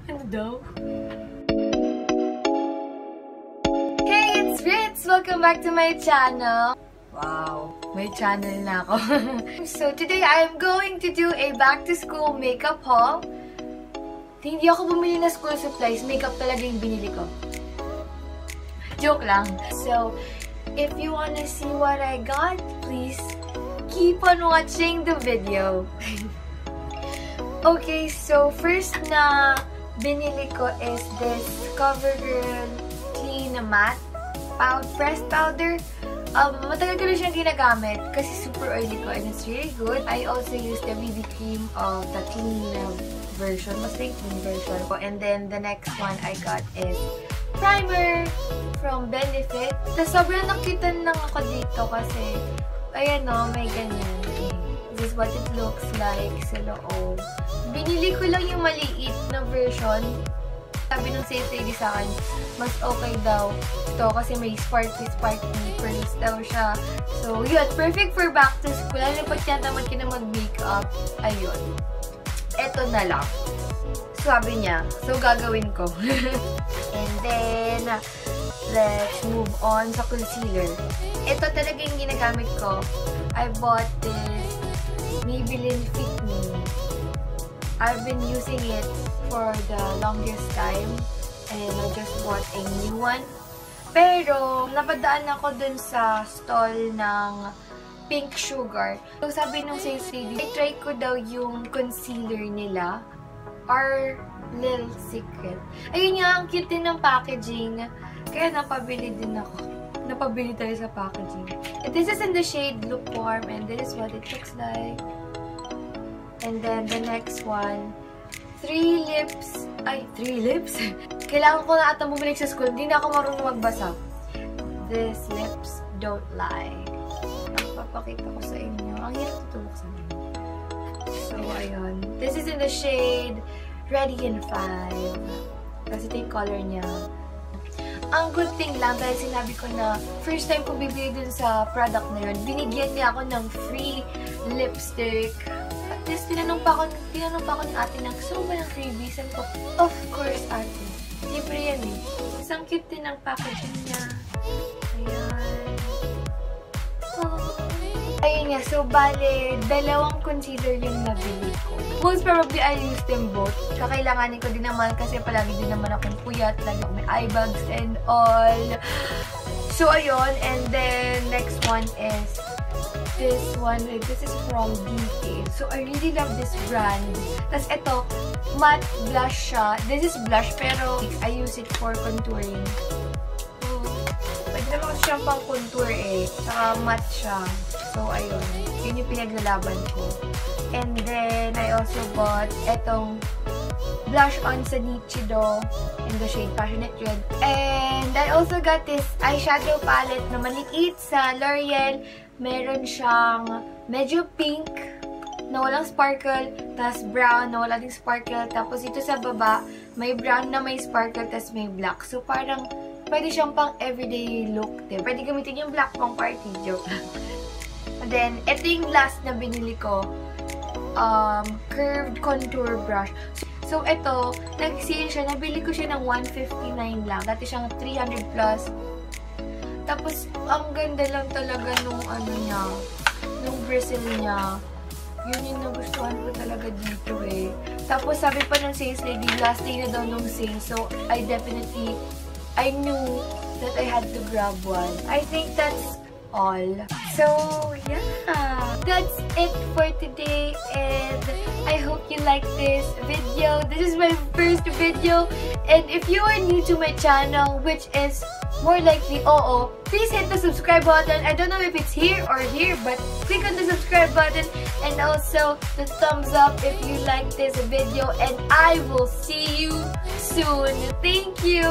Ano daw? Hey, it's Ritz! Welcome back to my channel. Wow, may channel na ako. So today, I'm going to do a back-to-school makeup haul. Hindi ako bumili na school supplies. Makeup talaga yung binili ko. Joke lang. So, if you wanna see what I got, please keep on watching the video. Okay, so first na binili ko is this CoverGirl Clean Matte Pressed Powder. Matagal ko na siyang ginagamit kasi super oily ko and it's really good. I also use the BB cream of the clean version, mas clean version ko. And then the next one I got is primer from Benefit. Tapos sobrang nakitan lang ako dito kasi ayan o, may ganyan. This is what it looks like sa loob. Binili ko lang yung maliit na version. Sabi ng sales lady sa akin, mas okay daw ito kasi may sparkly pearls daw siya. So, yun. Perfect for back to school. Lalo pag tinatamad ka na mag-makeup. Ayun. Ito na lang. Sabi niya. So, gagawin ko. And then, let's move on sa concealer. Ito talaga yung ginagamit ko. I bought this Maybelline Fit Me. I've been using it for the longest time and I just bought a new one. Pero, napadaan ako dun sa stall ng Pink Sugar. So, sabi nung sales lady, I try ko daw yung concealer nila. Our Little Secret. Ayun nga, ang cute din ng packaging. Kaya napabili din ako. Napabili tayo sa packaging. And this is in the shade Lukewarm and this is what it looks like. And then the next one, 3 lips. Ay, 3 lips? Kailangan ko na ata bumalik sa school. Hindi na ako marunong magbasa. This lips don't lie. Papakita ko sa inyo. Ang hirap tutulog sa inyo. So, ayun. This is in the shade Radiant 5. Kasi ito yung color niya. Ang good thing lang, dahil sinabi ko na first time ko bibili dun sa product na yun, binigyan niya ako ng free lipstick. At least, tinanong pa ako ni ate ng gusto mo ba ng freebies? And ko, of course, ate. Libre yan eh. Isang cute din ang packaging niya. Ayan. Oh. Ayun nga, so bale, dalawang concealer yung nabili ko. Most probably, I use them both. Kakailanganin ko din naman kasi palagi din naman akong puyat. Lagi ako may eye bags and all. So, ayun. And then, next one is this one. This is from DK. So, I really love this brand. Tapos, ito, matte blush siya. This is blush, pero I use it for contouring. So, pwede naman kasi siyang pang contour eh. Saka matte siya. So, ayun. Yun yung pinaglalaban ko. And then, I also bought etong blush on sa Nichido in the shade Passionate Red. And I also got this eyeshadow palette na maliit sa L'Oreal. Meron siyang medyo pink na walang sparkle, tas brown na wala ding sparkle. Tapos ito sa baba, may brown na may sparkle, tas may black. So, parang pwede siyang pang everyday look din. Pwede gamitin yung black pang party joke. And then, ito yung last na binili ko. Curved contour brush. So, ito, nag-sale siya. Nabili ko siya ng 159 lang. Dati siyang 300 plus. Tapos, ang ganda lang talaga nung ano niya, nung bristle niya. Yun yung nagustuhan ko talaga dito eh. Tapos, sabi pa ng sales lady, last day na daw nung sale. So, I knew that I had to grab one. I think that's all. So, yeah. That's it for today. And I hope you like this video. This is my first video. And if you are new to my channel, which is more likely, please hit the subscribe button. I don't know if it's here or here, but click on the subscribe button. And also the thumbs up if you like this video. And I will see you soon. Thank you.